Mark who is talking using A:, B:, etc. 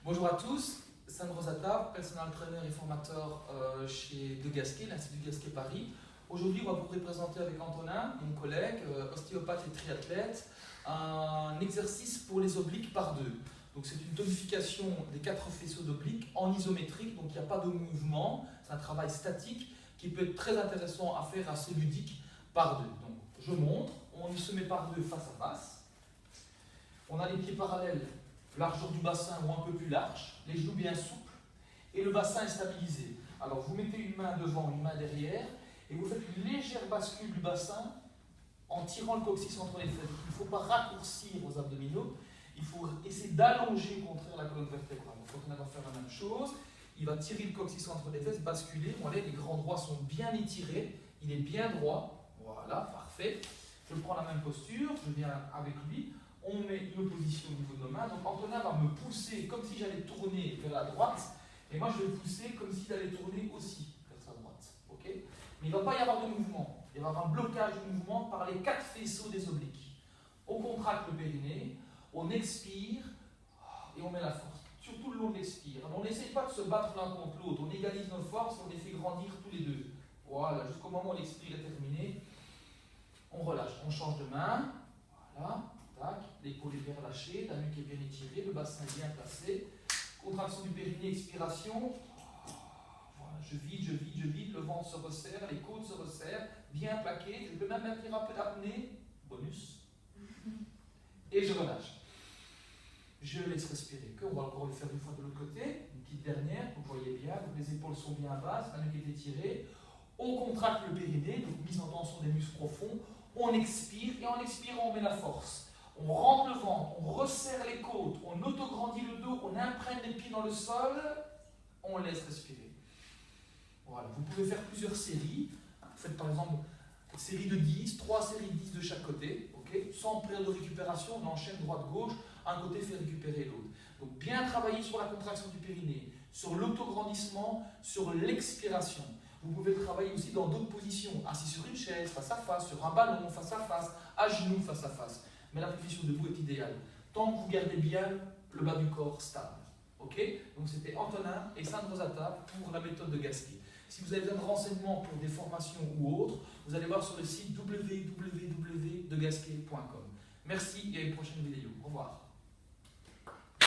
A: Bonjour à tous, Sandro Zata, personal trainer et formateur chez De Gasquet, l'Institut Gasquet Paris. Aujourd'hui, on va vous présenter avec Antonin, mon collègue, ostéopathe et triathlète, un exercice pour les obliques par deux. Donc c'est une tonification des 4 faisceaux d'obliques en isométrique, donc il n'y a pas de mouvement, c'est un travail statique qui peut être très intéressant à faire, assez ludique par deux. Donc je montre, on se met par deux face à face. On a les pieds parallèles, largeur du bassin ou un peu plus large, les genoux bien souples et le bassin est stabilisé. Alors vous mettez une main devant, une main derrière et vous faites une légère bascule du bassin en tirant le coccyx entre les fesses. Il ne faut pas raccourcir aux abdominaux, il faut essayer d'allonger au contraire la colonne vertébrale. Donc on va faire la même chose, il va tirer le coccyx entre les fesses, basculer, voilà, les grands droits sont bien étirés, il est bien droit, voilà, parfait. Je prends la même posture, je viens avec lui. On met une opposition au niveau de nos mains. Donc Antonin va me pousser comme si j'allais tourner vers la droite. Et moi, je vais pousser comme s'il allait tourner aussi vers sa droite. Okay, mais il ne va pas y avoir de mouvement. Il va y avoir un blocage de mouvement par les 4 faisceaux des obliques. On contracte le périnée, on expire et on met la force. Surtout le long de l'expire. On n'essaye pas de se battre l'un contre l'autre. On égalise nos forces, on les fait grandir tous les deux. Voilà, jusqu'au moment où l'expire est terminé. On relâche. On change de main. Voilà. L'épaule est bien relâchée, la nuque est bien étirée, le bassin est bien placé. Contraction du périnée, expiration. Voilà, je vide, le ventre se resserre, les côtes se resserrent, bien plaqué. Je peux même maintenir un peu d'apnée, bonus. Et je relâche. Je laisse respirer. On va encore le faire une fois de l'autre côté. Une petite dernière, vous voyez bien, donc les épaules sont bien basses, la nuque est étirée. On contracte le périnée, donc mise en tension des muscles profonds. On expire et en expirant, on met la force. On rentre le ventre, on resserre les côtes, on autograndit le dos, on imprègne les pieds dans le sol, on laisse respirer. Voilà, vous pouvez faire plusieurs séries. Faites par exemple une série de 10, 3 séries de 10 de chaque côté, okay, sans période de récupération, on enchaîne droite-gauche, un côté fait récupérer l'autre. Donc bien travailler sur la contraction du périnée, sur l'autograndissement, sur l'expiration. Vous pouvez travailler aussi dans d'autres positions, assis sur une chaise, face à face, sur un ballon, face à face, à genoux, face à face. Mais la position debout est idéale, tant que vous gardez bien le bas du corps stable. Okay, donc c'était Antonin et Sandro Zata pour la méthode de Gasquet. Si vous avez besoin de renseignements pour des formations ou autres, vous allez voir sur le site www.degasquet.com. Merci et à une prochaine vidéo. Au revoir.